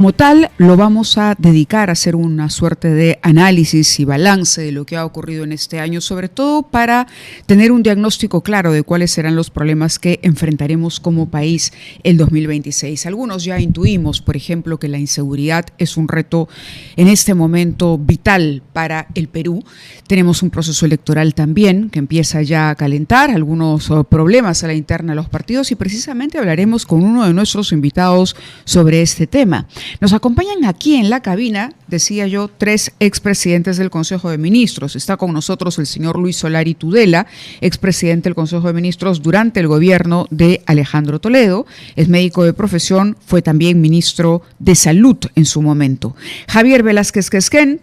Como tal, lo vamos a dedicar a hacer una suerte de análisis y balance de lo que ha ocurrido en este año, sobre todo para tener un diagnóstico claro de cuáles serán los problemas que enfrentaremos como país el 2026. Algunos ya intuimos, por ejemplo, que la inseguridad es un reto en este momento vital para el Perú. Tenemos un proceso electoral también que empieza ya a calentar, algunos problemas a la interna de los partidos, y precisamente hablaremos con uno de nuestros invitados sobre este tema. Nos acompañan aquí en la cabina, decía yo, 3 expresidentes del Consejo de Ministros. Está con nosotros el señor Luis Solari Tudela, expresidente del Consejo de Ministros durante el gobierno de Alejandro Toledo. Es médico de profesión, fue también ministro de Salud en su momento. Javier Velázquez Quesquén,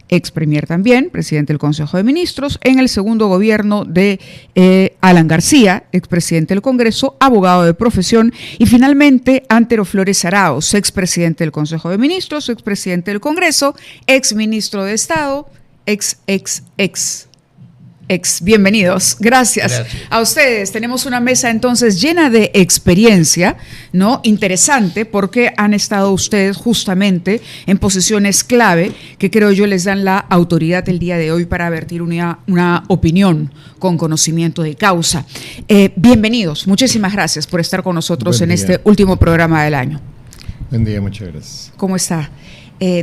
ex premier también, presidente del Consejo de Ministros, en el segundo gobierno de Alan García, expresidente del Congreso, abogado de profesión, y finalmente Antero Flores Arauz, expresidente del Consejo de Ministros, expresidente del Congreso, exministro de Estado, ex. Bienvenidos, gracias a ustedes. Tenemos una mesa entonces llena de experiencia, ¿no? Interesante, porque han estado ustedes justamente en posiciones clave que creo yo les dan la autoridad el día de hoy para vertir una opinión con conocimiento de causa. Bienvenidos, muchísimas gracias por estar con nosotros en este último programa del año. Buen día, muchas gracias. ¿Cómo está?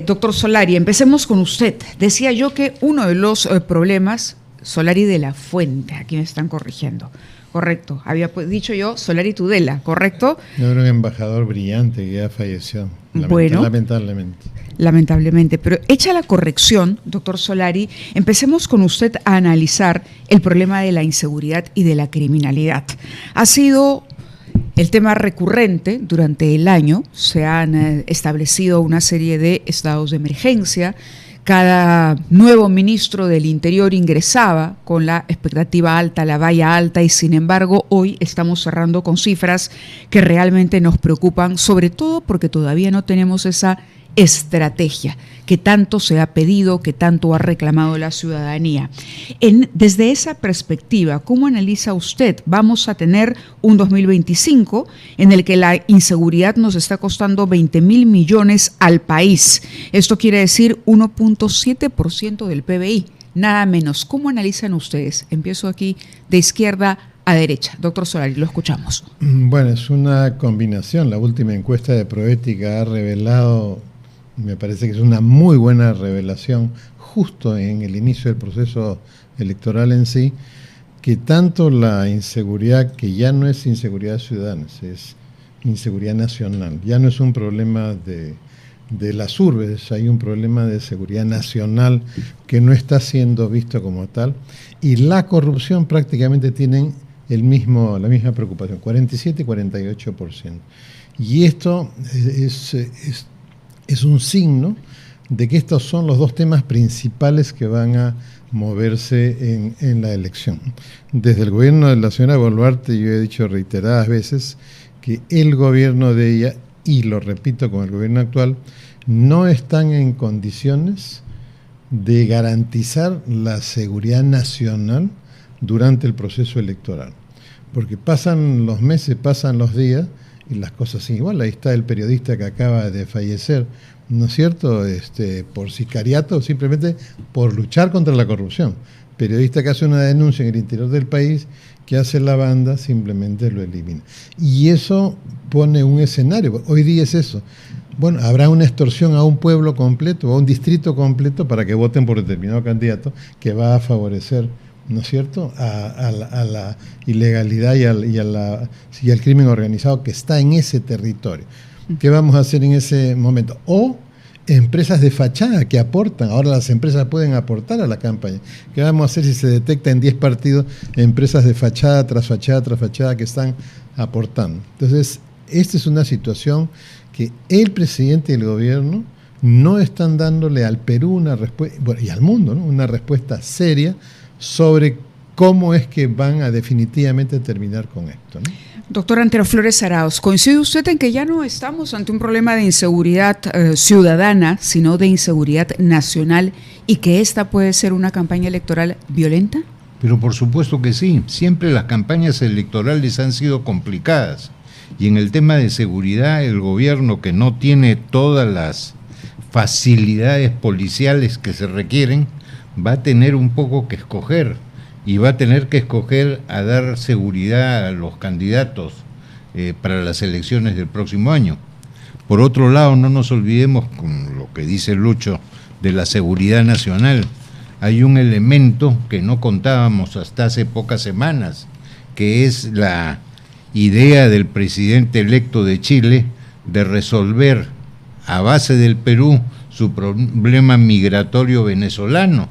Doctor Solari, empecemos con usted. Decía yo que uno de los problemas, Solari de la Fuente, aquí me están corrigiendo, correcto, había dicho yo Solari Tudela, ¿correcto? Yo era un embajador brillante que ya falleció, lamentablemente, pero hecha la corrección, doctor Solari, empecemos con usted a analizar el problema de la inseguridad y de la criminalidad. Ha sido el tema recurrente durante el año, se han establecido una serie de estados de emergencia. Cada nuevo ministro del Interior ingresaba con la expectativa alta, la valla alta, y sin embargo hoy estamos cerrando con cifras que realmente nos preocupan, sobre todo porque todavía no tenemos esa estrategia que tanto se ha pedido, que tanto ha reclamado la ciudadanía. Desde esa perspectiva, ¿cómo analiza usted? Vamos a tener un 2025 en el que la inseguridad nos está costando 20.000 millones al país. Esto quiere decir 1.7% del PBI, nada menos. ¿Cómo analizan ustedes? Empiezo aquí de izquierda a derecha. Doctor Solari, lo escuchamos. Bueno, es una combinación. La última encuesta de Proética ha revelado, me parece que es una muy buena revelación, justo en el inicio del proceso electoral en sí, que tanto la inseguridad, que ya no es inseguridad ciudadana, es inseguridad nacional, ya no es un problema de las urbes, hay un problema de seguridad nacional que no está siendo visto como tal, y la corrupción prácticamente tienen la misma preocupación, 47 y 48%. Y esto es un signo de que estos son los dos temas principales que van a moverse en la elección. Desde el gobierno de la señora Boluarte, yo he dicho reiteradas veces que el gobierno de ella, y lo repito con el gobierno actual, no están en condiciones de garantizar la seguridad nacional durante el proceso electoral. Porque pasan los meses, pasan los días, y las cosas siguen igual. Ahí está el periodista que acaba de fallecer, ¿no es cierto?, por sicariato, simplemente por luchar contra la corrupción. Periodista que hace una denuncia en el interior del país, que hace la banda, simplemente lo elimina. Y eso pone un escenario. Hoy día es eso. Bueno, habrá una extorsión a un pueblo completo, a un distrito completo, para que voten por determinado candidato que va a favorecer, ¿no es cierto?, a la ilegalidad y al crimen organizado que está en ese territorio. ¿Qué vamos a hacer en ese momento? O empresas de fachada que aportan. Ahora las empresas pueden aportar a la campaña. ¿Qué vamos a hacer si se detecta en 10 partidos empresas de fachada tras fachada tras fachada que están aportando? Entonces, esta es una situación que el presidente y el gobierno no están dándole al Perú una respuesta, bueno, y al mundo, ¿no?, una respuesta seria sobre cómo es que van a definitivamente terminar con esto, ¿no? Doctor Antero Flores Arauz, ¿coincide usted en que ya no estamos ante un problema de inseguridad ciudadana, sino de inseguridad nacional, y que esta puede ser una campaña electoral violenta? Pero por supuesto que sí, siempre las campañas electorales han sido complicadas. Y en el tema de seguridad, el gobierno, que no tiene todas las facilidades policiales que se requieren, va a tener un poco que escoger, y va a tener que escoger a dar seguridad a los candidatos para las elecciones del próximo año. Por otro lado, no nos olvidemos, con lo que dice Lucho, de la seguridad nacional. Hay un elemento que no contábamos hasta hace pocas semanas, que es la idea del presidente electo de Chile de resolver a base del Perú su problema migratorio venezolano,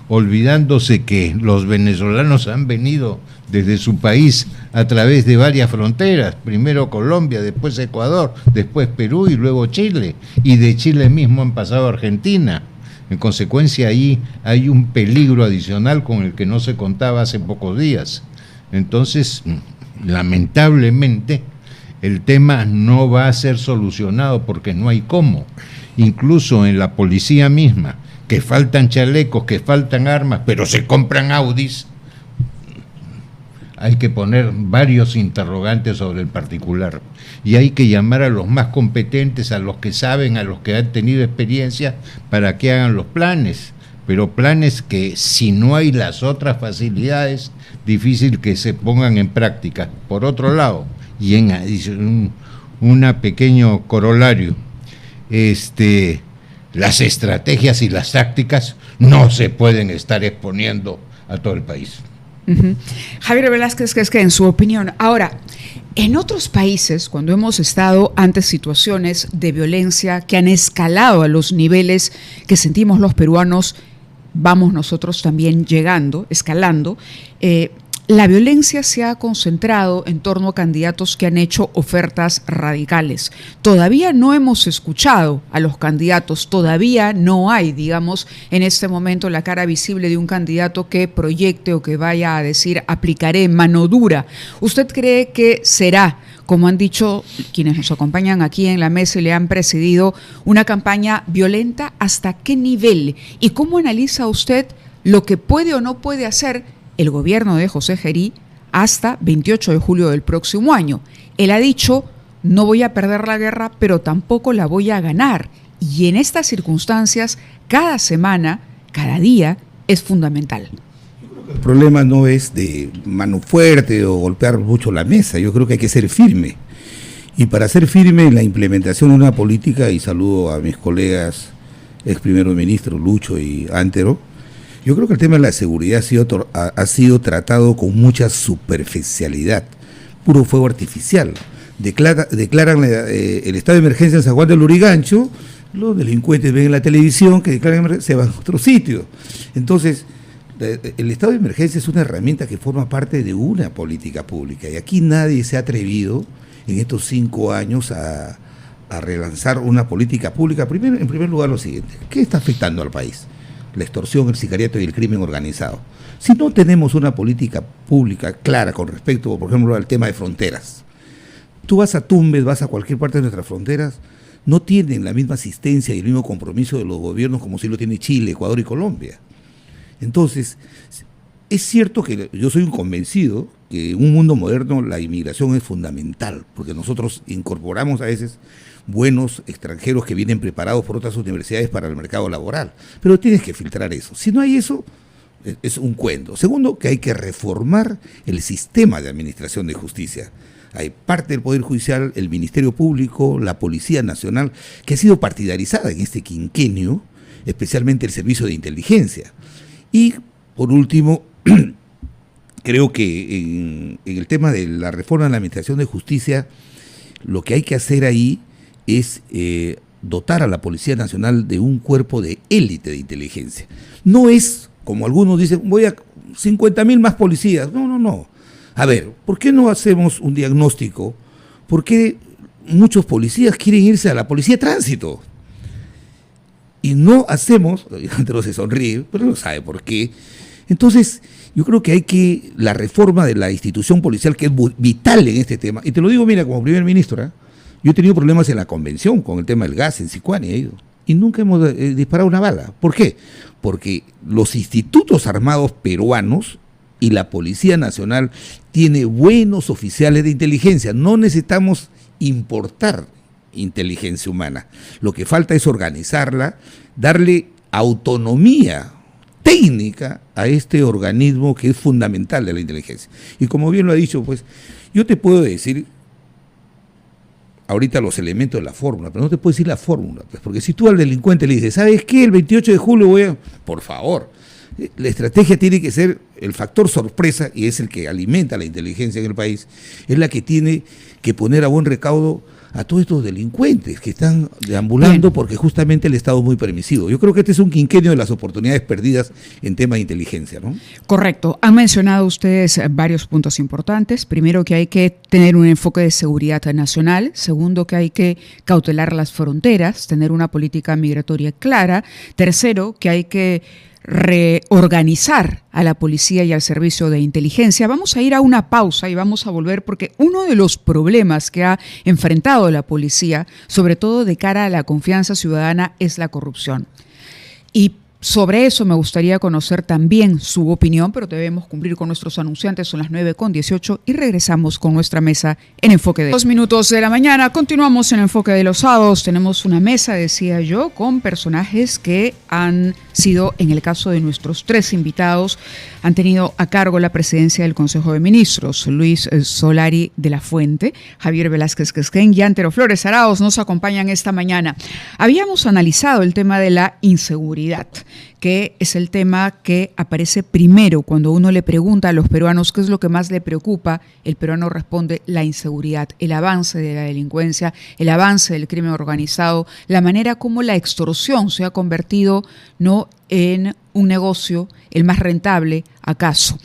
olvidándose que los venezolanos han venido desde su país a través de varias fronteras, primero Colombia, después Ecuador, después Perú y luego Chile, y de Chile mismo han pasado a Argentina. En consecuencia, ahí hay un peligro adicional con el que no se contaba hace pocos días. Entonces, lamentablemente, el tema no va a ser solucionado porque no hay cómo. Incluso en la policía misma, que faltan chalecos, que faltan armas, pero se compran Audis, hay que poner varios interrogantes sobre el particular. Y hay que llamar a los más competentes, a los que saben, a los que han tenido experiencia, para que hagan los planes. Pero planes que, si no hay las otras facilidades, difícil que se pongan en práctica. Por otro lado, y en adición, un pequeño corolario, las estrategias y las tácticas no se pueden estar exponiendo a todo el país. Uh-huh. Javier Velázquez, que es que en su opinión, ahora, en otros países, cuando hemos estado ante situaciones de violencia que han escalado a los niveles que sentimos los peruanos, vamos nosotros también escalando, la violencia se ha concentrado en torno a candidatos que han hecho ofertas radicales. Todavía no hemos escuchado a los candidatos, todavía no hay, digamos, en este momento la cara visible de un candidato que proyecte o que vaya a decir aplicaré mano dura. ¿Usted cree que será, como han dicho quienes nos acompañan aquí en la mesa y le han precedido, una campaña violenta? ¿Hasta qué nivel? ¿Y cómo analiza usted lo que puede o no puede hacer el gobierno de José Gerí hasta 28 de julio del próximo año? Él ha dicho, no voy a perder la guerra, pero tampoco la voy a ganar. Y en estas circunstancias, cada semana, cada día, es fundamental. El problema no es de mano fuerte o golpear mucho la mesa. Yo creo que hay que ser firme. Y para ser firme en la implementación de una política, y saludo a mis colegas, ex primer ministro Lucho y Antero, yo creo que el tema de la seguridad ha sido tratado con mucha superficialidad, puro fuego artificial. Declaran el estado de emergencia en San Juan del Lurigancho, los delincuentes ven en la televisión que declaran emergencia, se van a otro sitio. Entonces, el estado de emergencia es una herramienta que forma parte de una política pública, y aquí nadie se ha atrevido en estos 5 años a relanzar una política pública. En primer lugar, lo siguiente: ¿qué está afectando al país? La extorsión, el sicariato y el crimen organizado. Si no tenemos una política pública clara con respecto, por ejemplo, al tema de fronteras, tú vas a Tumbes, vas a cualquier parte de nuestras fronteras, no tienen la misma asistencia y el mismo compromiso de los gobiernos como si lo tiene Chile, Ecuador y Colombia. Entonces, es cierto que yo soy un convencido que en un mundo moderno la inmigración es fundamental, porque nosotros incorporamos a veces buenos extranjeros que vienen preparados por otras universidades para el mercado laboral, pero tienes que filtrar eso. Si no hay eso, es un cuento. Segundo, que hay que reformar el sistema de administración de justicia. Hay parte del Poder Judicial, el Ministerio Público, la Policía Nacional, que ha sido partidarizada en este quinquenio, especialmente el Servicio de Inteligencia. Y, por último, creo que en el tema de la reforma de la administración de justicia, lo que hay que hacer ahí es dotar a la Policía Nacional de un cuerpo de élite de inteligencia. No es, como algunos dicen, voy a 50.000 más policías. No. A ver, ¿por qué no hacemos un diagnóstico? ¿Por qué muchos policías quieren irse a la policía de tránsito? Y no hacemos, Andrés se sonríe, pero no sabe por qué. Entonces, yo creo que la reforma de la institución policial, que es vital en este tema, y te lo digo, mira, como primer ministro, yo he tenido problemas en la convención con el tema del gas en Sicuani, y nunca hemos disparado una bala. ¿Por qué? Porque los institutos armados peruanos y la Policía Nacional tiene buenos oficiales de inteligencia. No necesitamos importar inteligencia humana. Lo que falta es organizarla, darle autonomía técnica a este organismo que es fundamental de la inteligencia. Y como bien lo ha dicho, pues, yo te puedo decir ahorita los elementos de la fórmula, pero no te puedo decir la fórmula, pues, porque si tú al delincuente le dices, ¿sabes qué? El 28 de julio voy a... Por favor, la estrategia tiene que ser el factor sorpresa, y es el que alimenta la inteligencia en el país, es la que tiene que poner a buen recaudo a todos estos delincuentes que están deambulando. Bien, porque justamente el Estado es muy permisivo. Yo creo que este es un quinquenio de las oportunidades perdidas en tema de inteligencia, ¿no? Correcto. Han mencionado ustedes varios puntos importantes. Primero, que hay que tener un enfoque de seguridad nacional. Segundo, que hay que cautelar las fronteras, tener una política migratoria clara. Tercero, que hay que reorganizar a la policía y al servicio de inteligencia. Vamos a ir a una pausa y vamos a volver, porque uno de los problemas que ha enfrentado la policía, sobre todo de cara a la confianza ciudadana, es la corrupción. Y sobre eso me gustaría conocer también su opinión, pero debemos cumplir con nuestros anunciantes. Son las 9:18 y regresamos con nuestra mesa en Enfoque de 2 minutos de la mañana. Continuamos en Enfoque de los sábados. Tenemos una mesa, decía yo, con personajes que han sido, en el caso de nuestros 3 invitados, han tenido a cargo la presidencia del Consejo de Ministros. Luis Solari de la Fuente, Javier Velázquez Quesquén y Antero Flores Arauz nos acompañan esta mañana. Habíamos analizado el tema de la inseguridad, que es el tema que aparece primero cuando uno le pregunta a los peruanos qué es lo que más le preocupa. El peruano responde: la inseguridad, el avance de la delincuencia, el avance del crimen organizado, la manera como la extorsión se ha convertido no en un negocio, el más rentable acaso.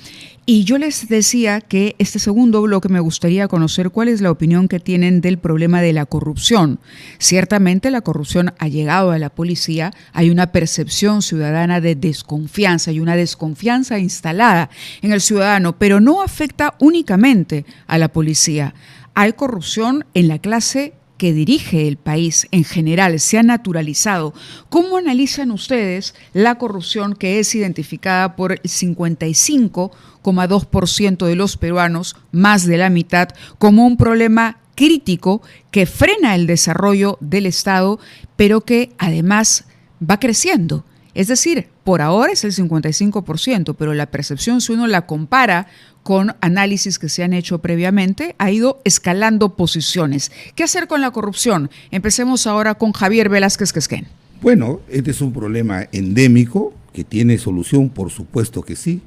Y yo les decía que este segundo bloque me gustaría conocer cuál es la opinión que tienen del problema de la corrupción. Ciertamente la corrupción ha llegado a la policía, hay una percepción ciudadana de desconfianza, hay una desconfianza instalada en el ciudadano, pero no afecta únicamente a la policía. Hay corrupción en la clase que dirige el país en general, se ha naturalizado. ¿Cómo analizan ustedes la corrupción que es identificada por el 55,2% de los peruanos, más de la mitad, como un problema crítico que frena el desarrollo del Estado, pero que además va creciendo? Es decir, por ahora es el 55%, pero la percepción, si uno la compara con análisis que se han hecho previamente, ha ido escalando posiciones. ¿Qué hacer con la corrupción? Empecemos ahora con Javier Velázquez Quesquén. Bueno, este es un problema endémico que tiene solución, por supuesto que sí.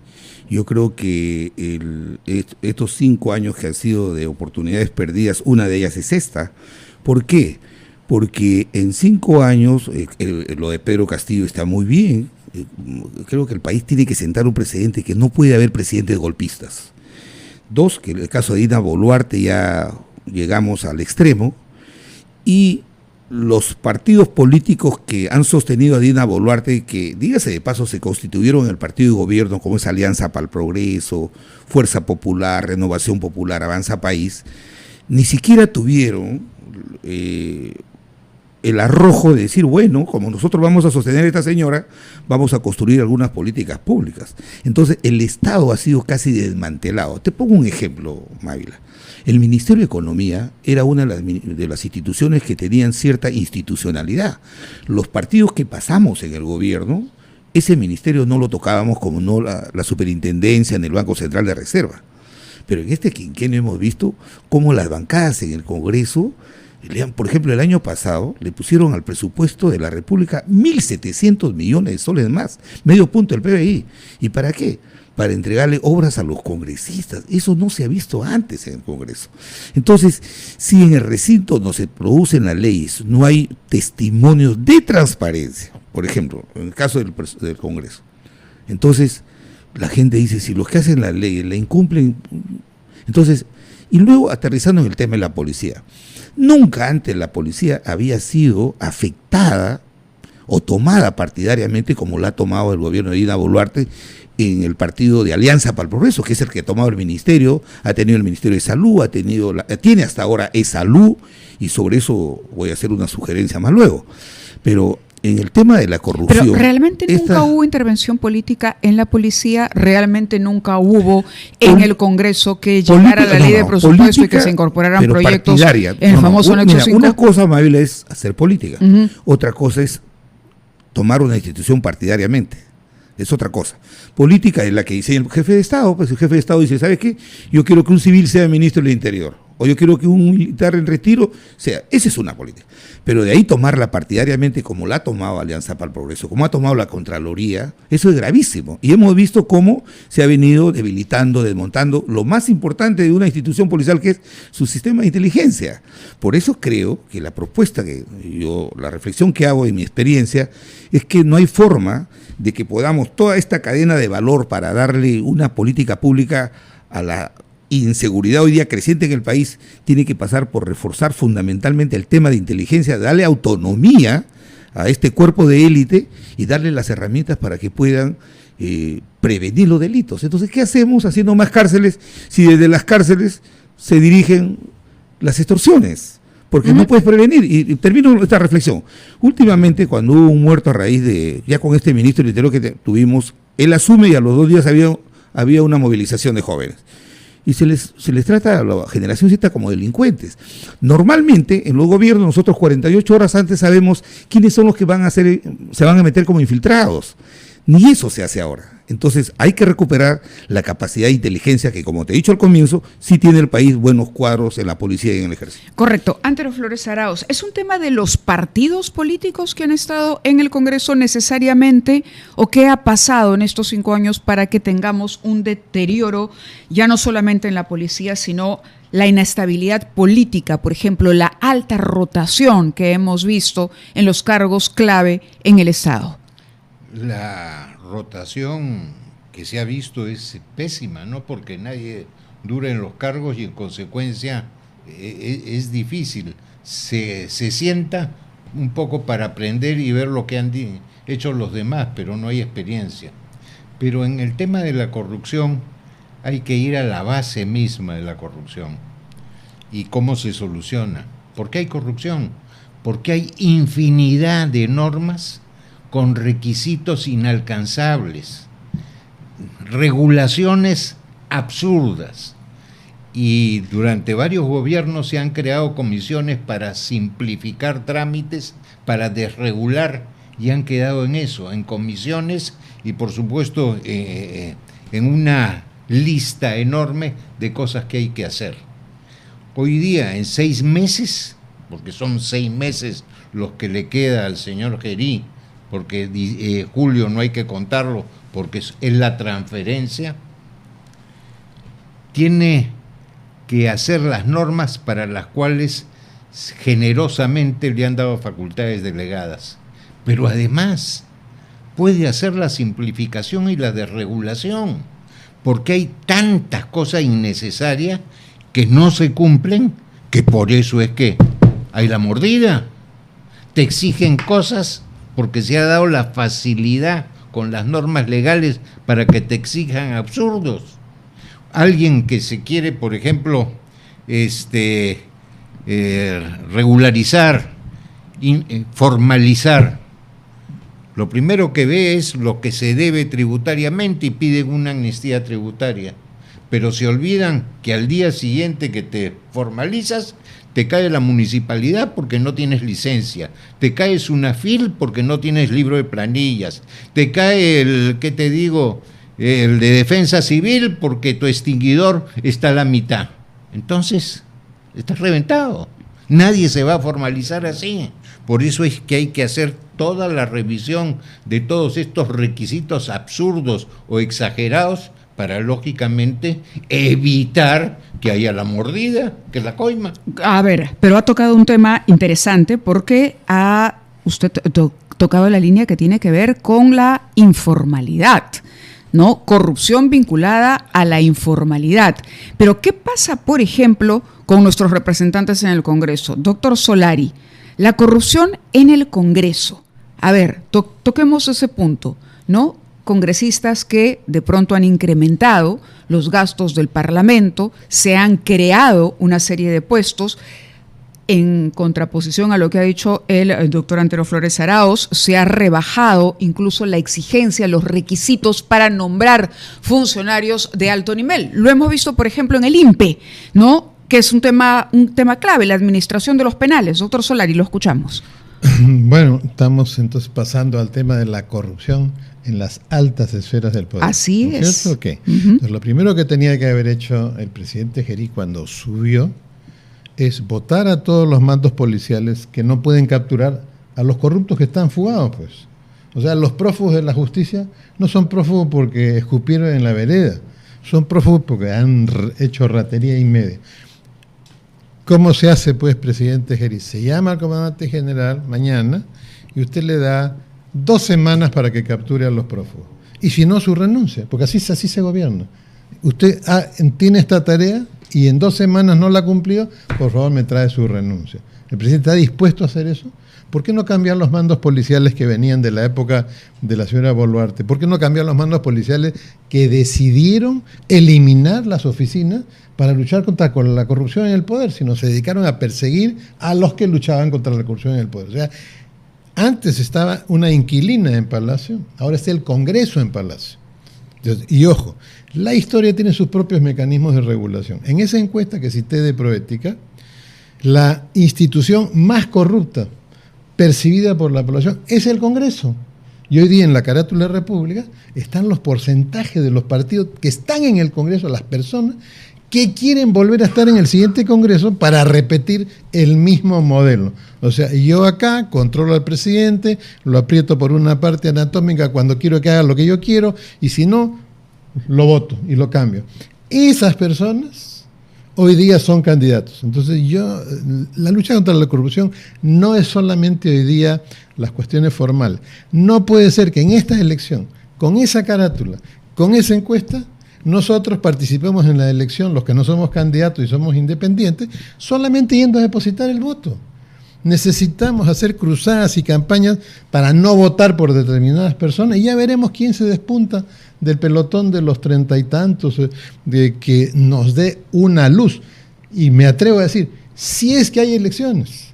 Yo creo que estos 5 años que han sido de oportunidades perdidas, una de ellas es esta. ¿Por qué? Porque en 5 años, lo de Pedro Castillo está muy bien. Creo que el país tiene que sentar un precedente que no puede haber presidentes golpistas. 2, que en el caso de Dina Boluarte ya llegamos al extremo, y los partidos políticos que han sostenido a Dina Boluarte, que dígase de paso se constituyeron en el partido de gobierno, como es Alianza para el Progreso, Fuerza Popular, Renovación Popular, Avanza País, ni siquiera tuvieron el arrojo de decir, bueno, como nosotros vamos a sostener a esta señora, vamos a construir algunas políticas públicas. Entonces, el Estado ha sido casi desmantelado. Te pongo un ejemplo, Mávila. El Ministerio de Economía era una de las instituciones que tenían cierta institucionalidad. Los partidos que pasamos en el gobierno, ese ministerio no lo tocábamos, como no la superintendencia en el Banco Central de Reserva. Pero en este quinquenio hemos visto cómo las bancadas en el Congreso, por ejemplo, el año pasado le pusieron al presupuesto de la República 1.700 millones de soles más, medio punto del PBI. ¿Y para qué? Para entregarle obras a los congresistas. Eso no se ha visto antes en el Congreso. Entonces, si en el recinto no se producen las leyes, no hay testimonios de transparencia, por ejemplo, en el caso del Congreso, entonces la gente dice, si los que hacen las leyes la incumplen, entonces, y luego aterrizando en el tema de la policía, nunca antes la policía había sido afectada o tomada partidariamente como la ha tomado el gobierno de Dina Boluarte en el partido de Alianza para el Progreso, que es el que ha tomado el ministerio, ha tenido el Ministerio de Salud, tiene hasta ahora salud, y sobre eso voy a hacer una sugerencia más luego. Pero en el tema de la corrupción... Pero realmente nunca hubo intervención política en la policía, realmente nunca hubo en el Congreso que llegara la ley de presupuesto política, y que se incorporaran proyectos en el famoso anexo 5. Una cosa amable es hacer política, otra cosa es tomar una institución partidariamente. Es otra cosa. Política es la que dice el jefe de Estado. Pues el jefe de Estado dice, ¿sabes qué? Yo quiero que un civil sea ministro del Interior. O yo quiero que un militar en retiro sea. Esa es una política. Pero de ahí tomarla partidariamente, como la ha tomado Alianza para el Progreso, como ha tomado la Contraloría, eso es gravísimo. Y hemos visto cómo se ha venido debilitando, desmontando lo más importante de una institución policial, que es su sistema de inteligencia. Por eso creo que la propuesta la reflexión que hago en mi experiencia, es que no hay forma de que podamos toda esta cadena de valor para darle una política pública a la inseguridad hoy día creciente en el país, tiene que pasar por reforzar fundamentalmente el tema de inteligencia, darle autonomía a este cuerpo de élite y darle las herramientas para que puedan prevenir los delitos. Entonces, ¿qué hacemos haciendo más cárceles si desde las cárceles se dirigen las extorsiones? Porque no puedes prevenir. Y termino esta reflexión. Últimamente, cuando hubo un muerto a raíz de, ya con este ministro del Interior que tuvimos, él asume y a los 2 días había una movilización de jóvenes. Y se les trata a la generación Z como delincuentes. Normalmente, en los gobiernos, nosotros 48 horas antes sabemos quiénes son los que se van a meter como infiltrados. Ni eso se hace ahora. Entonces hay que recuperar la capacidad de inteligencia que, como te he dicho al comienzo, sí tiene el país buenos cuadros en la policía y en el ejército. Correcto. Antero Flores Arauz, ¿es un tema de los partidos políticos que han estado en el Congreso necesariamente, o qué ha pasado en estos 5 años para que tengamos un deterioro ya no solamente en la policía, sino la inestabilidad política, por ejemplo, la alta rotación que hemos visto en los cargos clave en el Estado? La rotación que se ha visto es pésima, ¿no? Porque nadie dura en los cargos y en consecuencia es difícil. Se sienta un poco para aprender y ver lo que han hecho los demás, pero no hay experiencia. Pero en el tema de la corrupción hay que ir a la base misma de la corrupción. ¿Y cómo se soluciona? ¿Por qué hay corrupción? Porque hay infinidad de normas con requisitos inalcanzables, regulaciones absurdas, y durante varios gobiernos se han creado comisiones para simplificar trámites, para desregular, y han quedado en eso, en comisiones y por supuesto en una lista enorme de cosas que hay que hacer. Hoy día, en 6 meses, porque son 6 meses los que le queda al señor Gerí, porque julio no hay que contarlo porque es la transferencia, tiene que hacer las normas para las cuales generosamente le han dado facultades delegadas, pero además puede hacer la simplificación y la desregulación, porque hay tantas cosas innecesarias que no se cumplen, que por eso es que hay la mordida, te exigen cosas porque se ha dado la facilidad con las normas legales para que te exijan absurdos. Alguien que se quiere, por ejemplo, regularizar, formalizar, lo primero que ve es lo que se debe tributariamente y piden una amnistía tributaria, pero se olvidan que al día siguiente que te formalizas, te cae la municipalidad porque no tienes licencia, te cae Sunafil porque no tienes libro de planillas, te cae el de defensa civil porque tu extinguidor está a la mitad. Entonces, estás reventado. Nadie se va a formalizar así. Por eso es que hay que hacer toda la revisión de todos estos requisitos absurdos o exagerados para, lógicamente, evitar que haya la mordida, que la coima. A ver, pero ha tocado un tema interesante porque ha usted tocado la línea que tiene que ver con la informalidad, ¿no? Corrupción vinculada a la informalidad. Pero ¿qué pasa, por ejemplo, con nuestros representantes en el Congreso? Doctor Solari, la corrupción en el Congreso. A ver, toquemos ese punto, ¿no? Congresistas que de pronto han incrementado los gastos del Parlamento, se han creado una serie de puestos. en contraposición a lo que ha dicho el doctor Antero Flores Arauz, se ha rebajado incluso la exigencia, los requisitos para nombrar funcionarios de alto nivel. Lo hemos visto, por ejemplo, en el INPE, ¿no?, que es un tema clave, la administración de los penales. Doctor Solari, lo escuchamos. Bueno, estamos entonces pasando al tema de la corrupción en las altas esferas del poder. Así ¿No es. ¿Cierto? Okay. Entonces, lo primero que tenía que haber hecho el presidente Gerí cuando subió es votar a todos los mandos policiales que no pueden capturar a los corruptos que están fugados, pues. O sea, los prófugos de la justicia no son prófugos porque escupieron en la vereda, son prófugos porque han hecho ratería y media. ¿Cómo se hace, pues, presidente Gerí? Se llama al comandante general mañana y usted le da 2 semanas para que capture a los prófugos. Y si no, su renuncia, porque así se gobierna. Usted tiene esta tarea y en 2 semanas no la cumplió, por favor me trae su renuncia. ¿El presidente está dispuesto a hacer eso? ¿Por qué no cambiar los mandos policiales que venían de la época de la señora Boluarte? ¿Por qué no cambiar los mandos policiales que decidieron eliminar las oficinas para luchar contra la corrupción en el poder, sino se dedicaron a perseguir a los que luchaban contra la corrupción en el poder? O sea, antes estaba una inquilina en Palacio, ahora está el Congreso en Palacio. Entonces, y ojo, la historia tiene sus propios mecanismos de regulación. En esa encuesta que cité de Proética, la institución más corrupta percibida por la población es el Congreso. Y hoy día en la carátula de República están los porcentajes de los partidos que están en el Congreso, las personas que quieren volver a estar en el siguiente Congreso para repetir el mismo modelo. O sea, yo acá controlo al presidente, lo aprieto por una parte anatómica cuando quiero que haga lo que yo quiero, y si no, lo voto y lo cambio. Esas personas hoy día son candidatos. Entonces la lucha contra la corrupción no es solamente hoy día las cuestiones formales. No puede ser que en esta elección, con esa carátula, con esa encuesta, nosotros participemos en la elección, los que no somos candidatos y somos independientes, solamente yendo a depositar el voto. Necesitamos hacer cruzadas y campañas para no votar por determinadas personas y ya veremos quién se despunta del pelotón de los 30 y tantos, de que nos dé una luz. Y me atrevo a decir, si es que hay elecciones,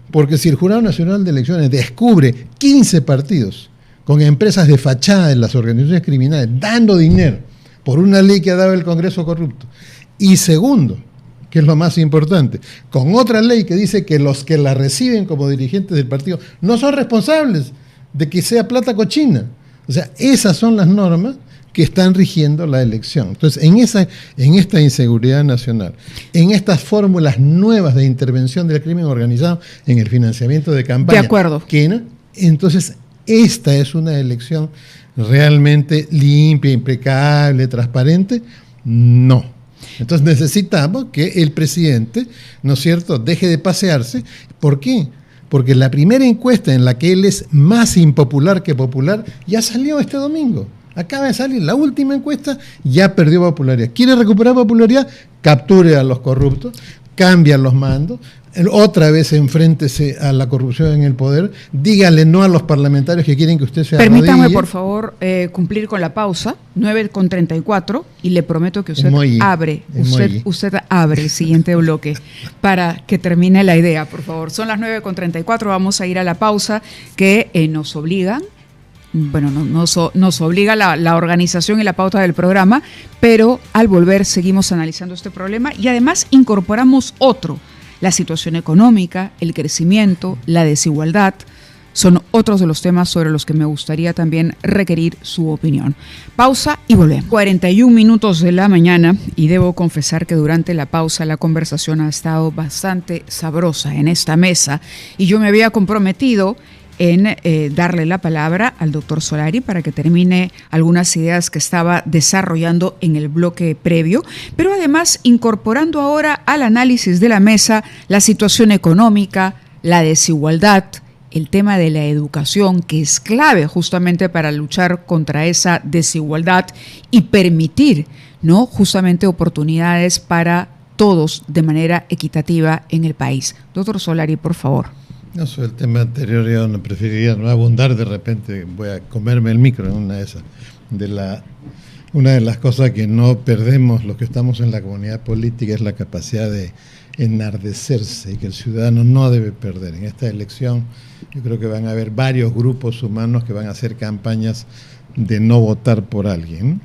porque si el Jurado Nacional de Elecciones descubre 15 partidos con empresas de fachada en las organizaciones criminales dando dinero por una ley que ha dado el Congreso corrupto, y segundo, que es lo más importante, con otra ley que dice que los que la reciben como dirigentes del partido no son responsables de que sea plata cochina. O sea, esas son las normas que están rigiendo la elección. Entonces, en esta inseguridad nacional, en estas fórmulas nuevas de intervención del crimen organizado en el financiamiento de campaña. De acuerdo. Entonces, esta es una elección realmente limpia, impecable, transparente. No. Entonces necesitamos que el presidente, ¿no es cierto?, deje de pasearse. ¿Por qué? Porque la primera encuesta en la que él es más impopular que popular ya salió este domingo. Acaba de salir la última encuesta, ya perdió popularidad. ¿Quiere recuperar popularidad? Capture a los corruptos, cambia los mandos, otra vez enfréntese a la corrupción en el poder, dígale no a los parlamentarios que quieren que usted se arrodille. Permítame, por favor, cumplir con la pausa, 9:34, y le prometo que usted usted abre el siguiente bloque para que termine la idea, por favor. Son las 9:34, vamos a ir a la pausa que nos obligan. Bueno, nos obliga la organización y la pauta del programa, pero al volver seguimos analizando este problema y además incorporamos otro. La situación económica, el crecimiento, la desigualdad, son otros de los temas sobre los que me gustaría también requerir su opinión. Pausa y volvemos. 41 minutos de la mañana y debo confesar que durante la pausa la conversación ha estado bastante sabrosa en esta mesa y yo me había comprometido en darle la palabra al doctor Solari para que termine algunas ideas que estaba desarrollando en el bloque previo, pero además incorporando ahora al análisis de la mesa la situación económica, la desigualdad, el tema de la educación, que es clave justamente para luchar contra esa desigualdad y permitir, ¿no?, justamente oportunidades para todos de manera equitativa en el país. Doctor Solari, por favor. No, sobre el tema anterior yo no preferiría no abundar, de repente voy a comerme el micro en una de esas. Una de las cosas que no perdemos los que estamos en la comunidad política es la capacidad de enardecerse y que el ciudadano no debe perder. En esta elección yo creo que van a haber varios grupos humanos que van a hacer campañas de no votar por alguien.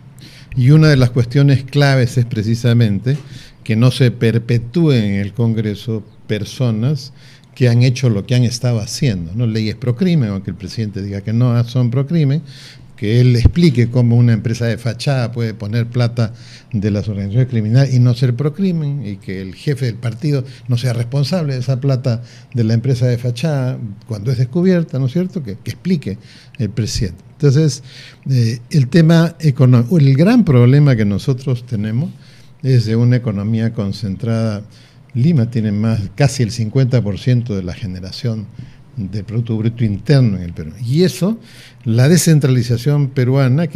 Y una de las cuestiones claves es precisamente que no se perpetúen en el Congreso personas que han hecho lo que han estado haciendo, ¿no? Leyes pro crimen, aunque el presidente diga que no son pro crimen, que él explique cómo una empresa de fachada puede poner plata de las organizaciones criminales y no ser pro crimen, y que el jefe del partido no sea responsable de esa plata de la empresa de fachada cuando es descubierta, ¿no es cierto? Que explique el presidente. Entonces, el tema económico, el gran problema que nosotros tenemos es de una economía concentrada. Lima tiene casi el 50% de la generación del Producto Bruto Interno en el Perú. Y eso, la descentralización peruana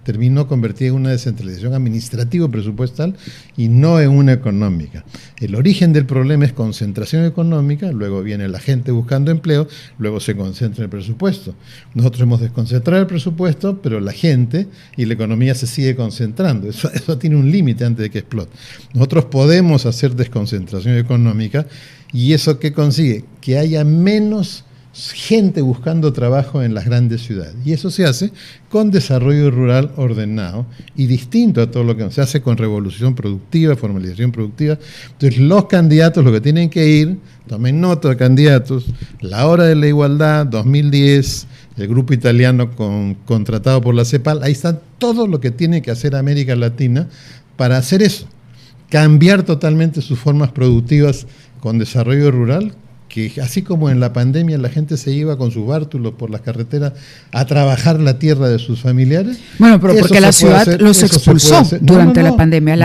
terminó convertida en una descentralización administrativo-presupuestal y no en una económica. El origen del problema es concentración económica, luego viene la gente buscando empleo, luego se concentra el presupuesto. Nosotros hemos desconcentrado el presupuesto, pero la gente y la economía se sigue concentrando. Eso tiene un límite antes de que explote. Nosotros podemos hacer desconcentración económica. ¿Y eso qué consigue? Que haya menos gente buscando trabajo en las grandes ciudades. Y eso se hace con desarrollo rural ordenado y distinto a todo lo que se hace con revolución productiva, formalización productiva. Entonces los candidatos lo que tienen que ir, tomen nota de candidatos, la hora de la igualdad, 2010, el grupo italiano contratado por la CEPAL, ahí está todo lo que tiene que hacer América Latina para hacer eso, cambiar totalmente sus formas productivas con desarrollo rural, que así como en la pandemia la gente se iba con sus bártulos por las carreteras a trabajar la tierra de sus familiares. Bueno, pero porque la ciudad los expulsó durante la pandemia.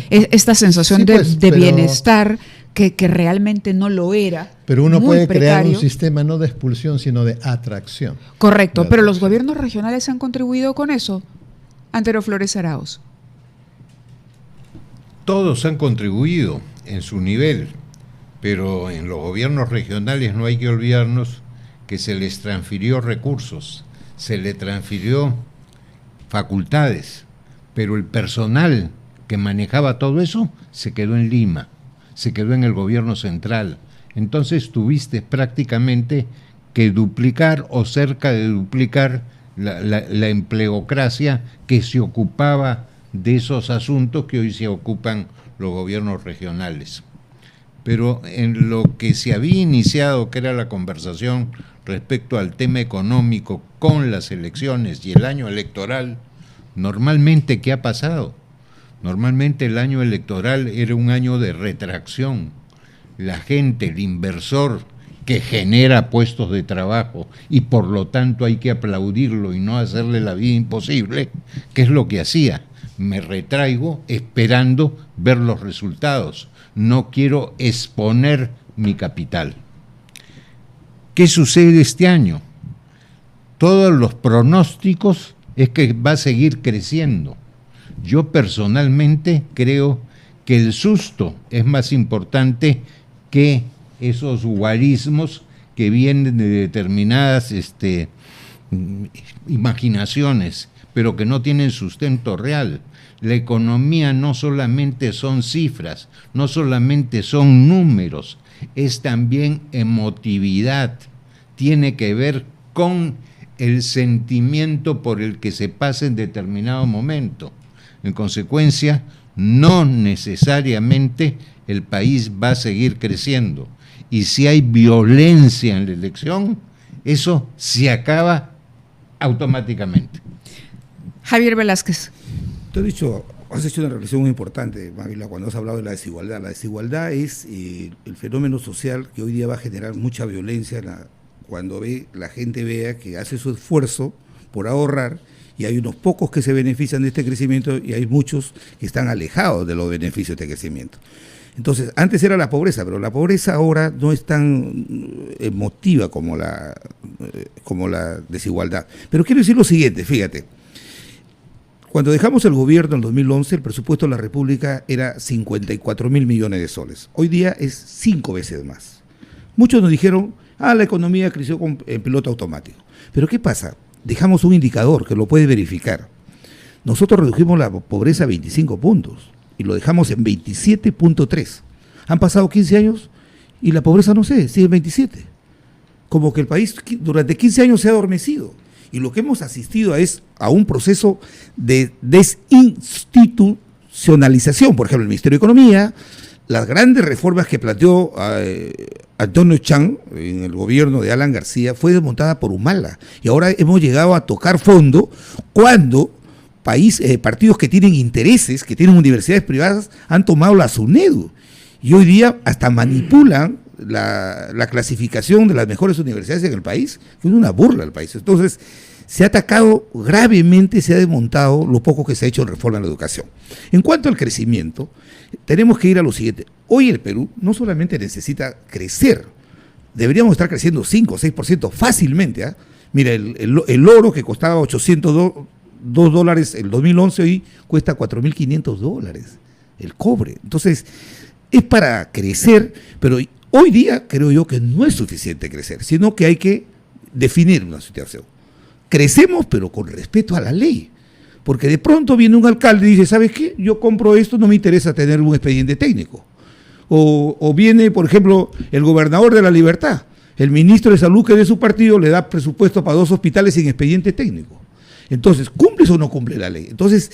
Esta sensación de bienestar que realmente no lo era. Pero uno puede crear un sistema no de expulsión, sino de atracción. Correcto, pero los gobiernos regionales han contribuido con eso. Antero Flores Arauz. Todos han contribuido en su nivel. Pero en los gobiernos regionales no hay que olvidarnos que se les transfirió recursos, se le transfirió facultades, pero el personal que manejaba todo eso se quedó en Lima, se quedó en el gobierno central. Entonces tuviste prácticamente que duplicar o cerca de duplicar la empleocracia que se ocupaba de esos asuntos que hoy se ocupan los gobiernos regionales. Pero en lo que se había iniciado, que era la conversación respecto al tema económico con las elecciones y el año electoral, normalmente, ¿qué ha pasado? Normalmente el año electoral era un año de retracción. La gente, el inversor que genera puestos de trabajo y por lo tanto hay que aplaudirlo y no hacerle la vida imposible, ¿qué es lo que hacía? Me retraigo esperando ver los resultados. No quiero exponer mi capital. ¿Qué sucede este año? Todos los pronósticos es que va a seguir creciendo. Yo personalmente creo que el susto es más importante que esos guarismos que vienen de determinadas imaginaciones, pero que no tienen sustento real. La economía no solamente son cifras, no solamente son números, es también emotividad. Tiene que ver con el sentimiento por el que se pasa en determinado momento. En consecuencia, no necesariamente el país va a seguir creciendo. Y si hay violencia en la elección, eso se acaba automáticamente. Javier Velázquez. Has hecho una reflexión muy importante, Mávila, cuando has hablado de la desigualdad. La desigualdad es el fenómeno social que hoy día va a generar mucha violencia cuando la gente vea que hace su esfuerzo por ahorrar y hay unos pocos que se benefician de este crecimiento y hay muchos que están alejados de los beneficios de este crecimiento. Entonces, antes era la pobreza, pero la pobreza ahora no es tan emotiva como la desigualdad. Pero quiero decir lo siguiente, fíjate. Cuando dejamos el gobierno en 2011, el presupuesto de la República era 54.000 millones de soles. Hoy día es 5 veces más. Muchos nos dijeron, la economía creció en piloto automático. Pero ¿qué pasa? Dejamos un indicador que lo puede verificar. Nosotros redujimos la pobreza a 25 puntos y lo dejamos en 27.3. Han pasado 15 años y la pobreza, no sé, sigue en 27. Como que el país durante 15 años se ha adormecido. Y lo que hemos asistido es a un proceso de desinstitucionalización. Por ejemplo, el Ministerio de Economía, las grandes reformas que planteó Antonio Chang en el gobierno de Alan García fue desmontada por Humala. Y ahora hemos llegado a tocar fondo cuando partidos que tienen intereses, que tienen universidades privadas, han tomado la SUNEDU. Y hoy día hasta manipulan la clasificación de las mejores universidades en el país, que es una burla al país. Entonces, se ha atacado gravemente, se ha desmontado lo poco que se ha hecho en reforma en la educación. En cuanto al crecimiento, tenemos que ir a lo siguiente. Hoy el Perú no solamente necesita crecer, deberíamos estar creciendo 5 o 6% fácilmente. Mira, el oro que costaba $802 el 2011, hoy cuesta $4.500, el cobre. Entonces, es para crecer, pero hoy día creo yo que no es suficiente crecer, sino que hay que definir una situación. Crecemos, pero con respeto a la ley. Porque de pronto viene un alcalde y dice, ¿sabes qué? Yo compro esto, no me interesa tener un expediente técnico. O viene, por ejemplo, el gobernador de La Libertad, el ministro de Salud que es de su partido le da presupuesto para 2 hospitales sin expediente técnico. Entonces, ¿cumples o no cumple la ley? Entonces,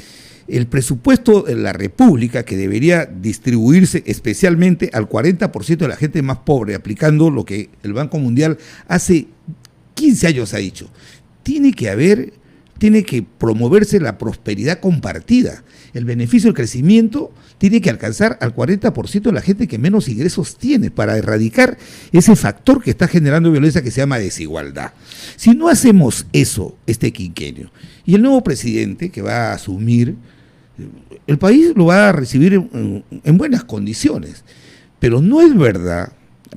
el presupuesto de la República, que debería distribuirse especialmente al 40% de la gente más pobre, aplicando lo que el Banco Mundial hace 15 años ha dicho, tiene que promoverse la prosperidad compartida. El beneficio del crecimiento tiene que alcanzar al 40% de la gente que menos ingresos tiene para erradicar ese factor que está generando violencia que se llama desigualdad. Si no hacemos eso este quinquenio, y el nuevo presidente que va a asumir, el país lo va a recibir en buenas condiciones, pero no es verdad,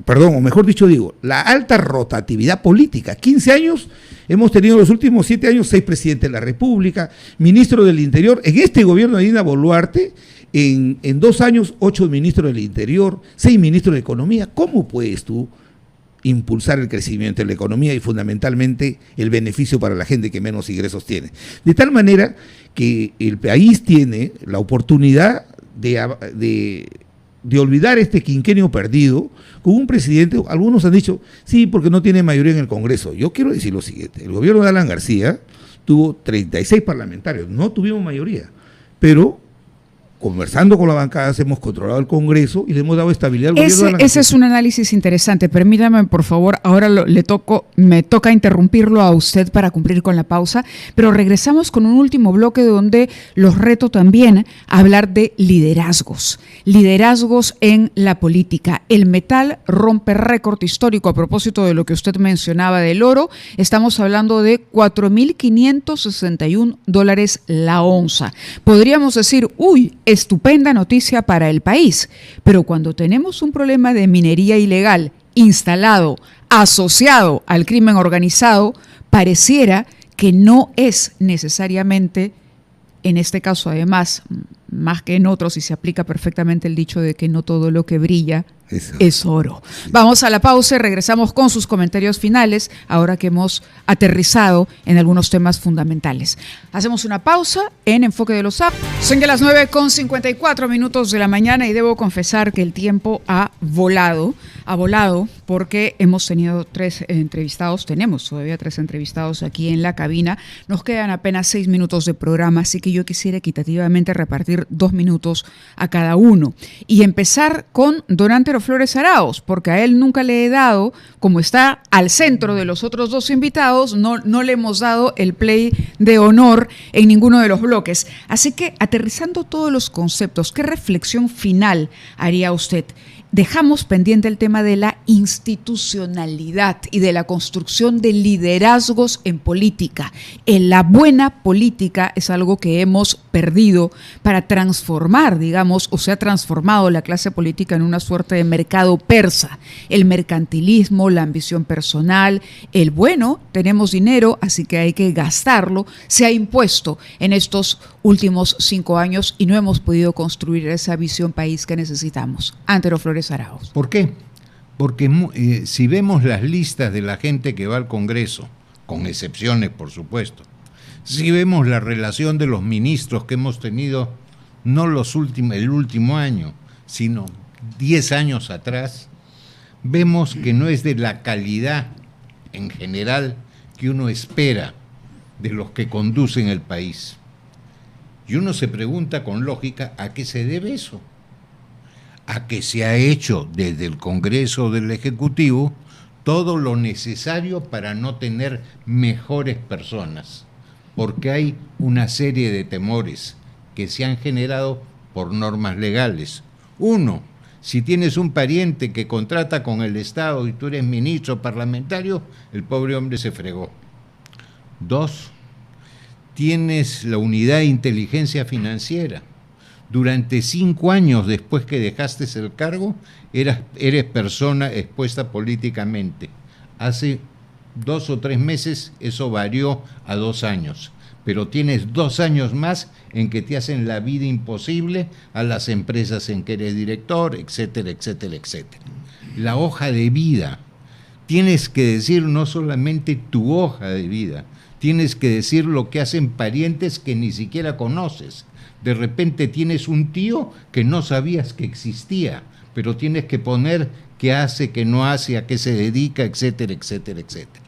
o mejor dicho digo, la alta rotatividad política. 15 años, hemos tenido los últimos 7 años 6 presidentes de la República, ministro del Interior, en este gobierno de Dina Boluarte, en 2 años 8 ministros del Interior, 6 ministros de Economía. ¿Cómo puedes tú impulsar el crecimiento de la economía y fundamentalmente el beneficio para la gente que menos ingresos tiene? De tal manera que el país tiene la oportunidad de olvidar este quinquenio perdido con un presidente. Algunos han dicho, sí, porque no tiene mayoría en el Congreso. Yo quiero decir lo siguiente, el gobierno de Alan García tuvo 36 parlamentarios, no tuvimos mayoría, pero conversando con la bancada hemos controlado el Congreso y le hemos dado estabilidad al gobierno de Alan García. Ese es un análisis interesante. Permítame, por favor, ahora me toca interrumpirlo a usted para cumplir con la pausa, pero regresamos con un último bloque donde los reto también a hablar de liderazgos en la política. El metal rompe récord histórico. A propósito de lo que usted mencionaba del oro, estamos hablando de $4.561 la onza. Podríamos decir, estupenda noticia para el país, pero cuando tenemos un problema de minería ilegal instalado, asociado al crimen organizado, pareciera que no es necesariamente, en este caso además, más que en otros, y se aplica perfectamente el dicho de que no todo lo que brilla es oro. Vamos a la pausa y regresamos con sus comentarios finales, ahora que hemos aterrizado en algunos temas fundamentales. Hacemos una pausa en Enfoque de los Sapos. Son ya las 9:54 de la mañana y debo confesar que el tiempo ha volado porque hemos tenido tenemos todavía 3 entrevistados aquí en la cabina. Nos quedan apenas 6 minutos de programa, así que yo quisiera equitativamente repartir 2 minutos a cada uno y empezar con don Antero Flores Arauz, porque a él nunca le he dado, como está al centro de los otros 2 invitados, no le hemos dado el play de honor en ninguno de los bloques. Así que, aterrizando todos los conceptos, ¿qué reflexión final haría usted? Dejamos pendiente el tema de la institucionalidad y de la construcción de liderazgos en política. En la buena política es algo que hemos perdido para transformar, o se ha transformado la clase política en una suerte de mercado persa. El mercantilismo, la ambición personal, tenemos dinero, así que hay que gastarlo, se ha impuesto en estos últimos 5 años y no hemos podido construir esa visión país que necesitamos. Antero Flores Arauz. ¿Por qué? Porque si vemos las listas de la gente que va al Congreso, con excepciones por supuesto, si vemos la relación de los ministros que hemos tenido, no el último año, sino 10 años atrás, vemos que no es de la calidad en general que uno espera de los que conducen el país. Y uno se pregunta con lógica, ¿a qué se debe eso? A que se ha hecho desde el Congreso del Ejecutivo todo lo necesario para no tener mejores personas, porque hay una serie de temores que se han generado por normas legales. Uno, si tienes un pariente que contrata con el Estado y tú eres ministro parlamentario, el pobre hombre se fregó. Dos, tienes la unidad de inteligencia financiera. Durante 5 años después que dejaste el cargo, eres persona expuesta políticamente. Hace 2 o 3 meses eso varió a 2 años, pero tienes 2 años más en que te hacen la vida imposible a las empresas en que eres director, etcétera, etcétera, etcétera. La hoja de vida. Tienes que decir no solamente tu hoja de vida, tienes que decir lo que hacen parientes que ni siquiera conoces. De repente tienes un tío que no sabías que existía, pero tienes que poner qué hace, qué no hace, a qué se dedica, etcétera, etcétera, etcétera.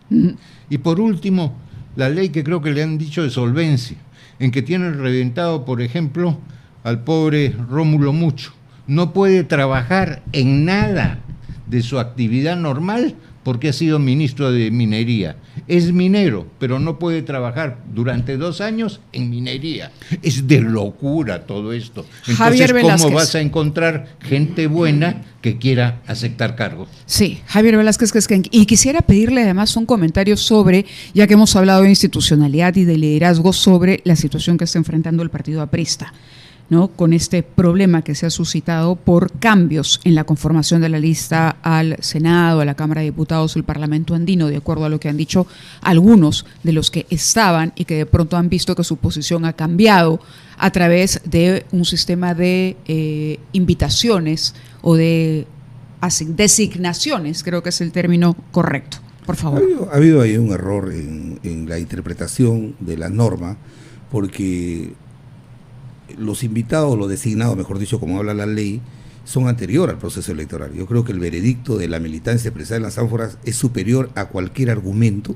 Y por último, la ley que creo que le han dicho de solvencia, en que tienen reventado, por ejemplo, al pobre Rómulo Mucho. No puede trabajar en nada de su actividad normal porque ha sido ministro de Minería. Es minero, pero no puede trabajar durante 2 años en minería. Es de locura todo esto. Entonces, Javier Velázquez, ¿cómo vas a encontrar gente buena que quiera aceptar cargos? Sí, Javier Velázquez, y quisiera pedirle además un comentario sobre, ya que hemos hablado de institucionalidad y de liderazgo, sobre la situación que está enfrentando el partido aprista, ¿no? Con este problema que se ha suscitado por cambios en la conformación de la lista al Senado, a la Cámara de Diputados, el Parlamento andino, de acuerdo a lo que han dicho algunos de los que estaban y que de pronto han visto que su posición ha cambiado a través de un sistema de invitaciones o de designaciones, creo que es el término correcto. Por favor. Ha habido ahí un error en la interpretación de la norma, porque los invitados, los designados, mejor dicho, como habla la ley, son anterior al proceso electoral. Yo creo que el veredicto de la militancia expresada en las ánforas es superior a cualquier argumento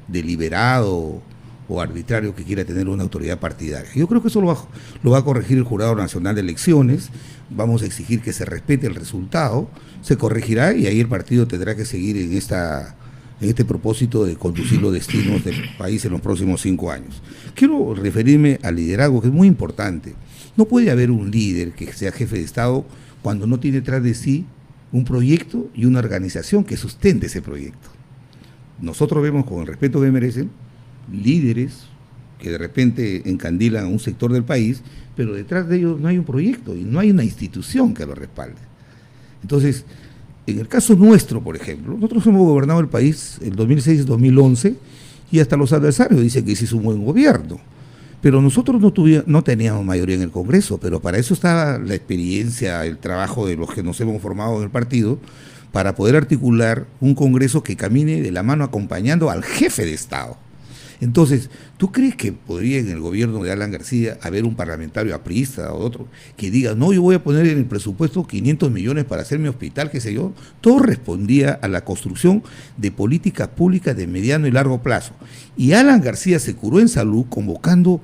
deliberado o arbitrario que quiera tener una autoridad partidaria. Yo creo que eso lo va a corregir el Jurado Nacional de Elecciones. Vamos a exigir que se respete el resultado, se corregirá y ahí el partido tendrá que seguir en este propósito de conducir los destinos del país en los próximos 5 años. Quiero referirme al liderazgo, que es muy importante. No puede haber un líder que sea jefe de Estado cuando no tiene detrás de sí un proyecto y una organización que sustente ese proyecto. Nosotros vemos, con el respeto que merecen, líderes que de repente encandilan a un sector del país, pero detrás de ellos no hay un proyecto y no hay una institución que lo respalde. Entonces, en el caso nuestro, por ejemplo, nosotros hemos gobernado el país en 2006-2011 y hasta los adversarios dicen que se hizo un buen gobierno. Pero nosotros no teníamos mayoría en el Congreso, pero para eso estaba la experiencia, el trabajo de los que nos hemos formado en el partido, para poder articular un Congreso que camine de la mano acompañando al jefe de Estado. Entonces, ¿tú crees que podría en el gobierno de Alan García haber un parlamentario aprista o otro que diga, no, yo voy a poner en el presupuesto 500 millones para hacer mi hospital, qué sé yo? Todo respondía a la construcción de políticas públicas de mediano y largo plazo. Y Alan García se curó en salud convocando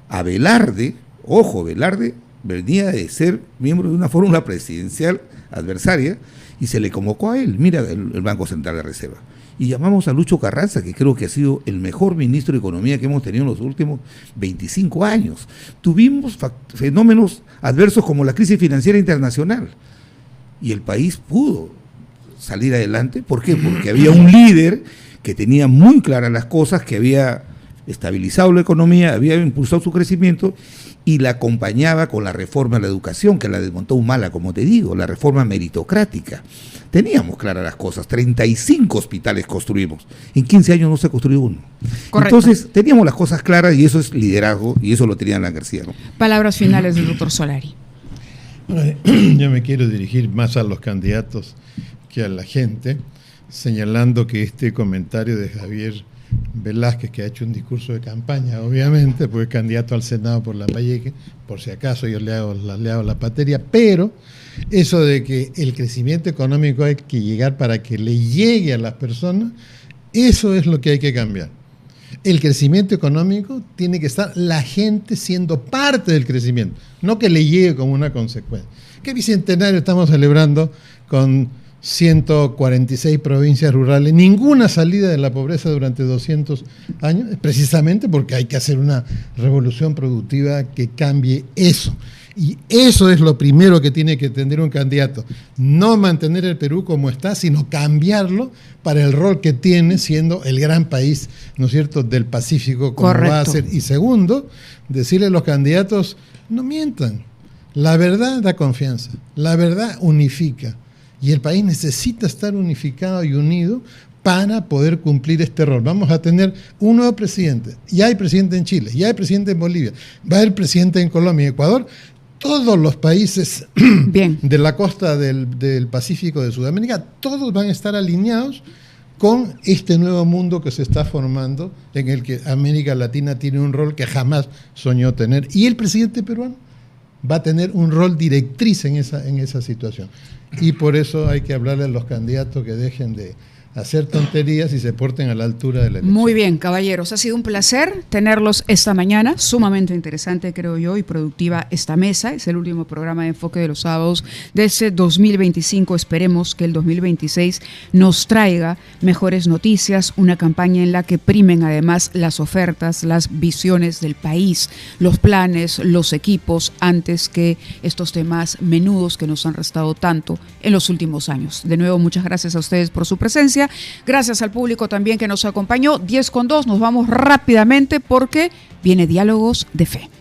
a Velarde. Ojo, Velarde venía de ser miembro de una fórmula presidencial adversaria y se le convocó a él, mira el Banco Central de Reserva. Y llamamos a Lucho Carranza, que creo que ha sido el mejor ministro de Economía que hemos tenido en los últimos 25 años. Tuvimos fenómenos adversos como la crisis financiera internacional y el país pudo salir adelante. ¿Por qué? Porque había un líder que tenía muy claras las cosas, que había estabilizado la economía, había impulsado su crecimiento y la acompañaba con la reforma de la educación, que la desmontó Humala, como te digo, la reforma meritocrática. Teníamos claras las cosas, 35 hospitales construimos, en 15 años no se construyó uno. Correcto. Entonces teníamos las cosas claras y eso es liderazgo y eso lo tenía Alan García, ¿no? Palabras finales del doctor Solari. Bueno, yo me quiero dirigir más a los candidatos que a la gente, señalando que este comentario de Javier Velázquez, que ha hecho un discurso de campaña, obviamente, porque es candidato al Senado por Lambayeque, por si acaso yo le hago la pateria, pero eso de que el crecimiento económico hay que llegar para que le llegue a las personas, eso es lo que hay que cambiar. El crecimiento económico tiene que estar la gente siendo parte del crecimiento, no que le llegue como una consecuencia. ¿Qué bicentenario estamos celebrando con 146 provincias rurales? Ninguna salida de la pobreza durante 200 años, precisamente porque hay que hacer una revolución productiva que cambie eso. Y eso es lo primero que tiene que tener un candidato. No mantener el Perú como está, sino cambiarlo para el rol que tiene siendo el gran país, ¿no es cierto?, del Pacífico, como Correcto. va a ser. Y segundo, decirle a los candidatos, no mientan. La verdad da confianza, la verdad unifica. Y el país necesita estar unificado y unido para poder cumplir este rol. Vamos a tener un nuevo presidente. Ya hay presidente en Chile, ya hay presidente en Bolivia, va a haber presidente en Colombia y Ecuador. Todos los países Bien. de la costa del Pacífico de Sudamérica, todos van a estar alineados con este nuevo mundo que se está formando, en el que América Latina tiene un rol que jamás soñó tener. Y el presidente peruano va a tener un rol directriz en esa situación. Y por eso hay que hablarle a los candidatos que dejen de hacer tonterías y se porten a la altura de la elección. Muy bien, caballeros, ha sido un placer tenerlos esta mañana, sumamente interesante creo yo y productiva esta mesa. Es el último programa de Enfoque de los Sábados de ese 2025. Esperemos que el 2026 nos traiga mejores noticias, una campaña en la que primen además las ofertas, las visiones del país, los planes, los equipos, antes que estos temas menudos que nos han restado tanto en los últimos años. De nuevo, muchas gracias a ustedes por su presencia. Gracias al público también que nos acompañó. 10:02, nos vamos rápidamente porque viene Diálogos de Fe.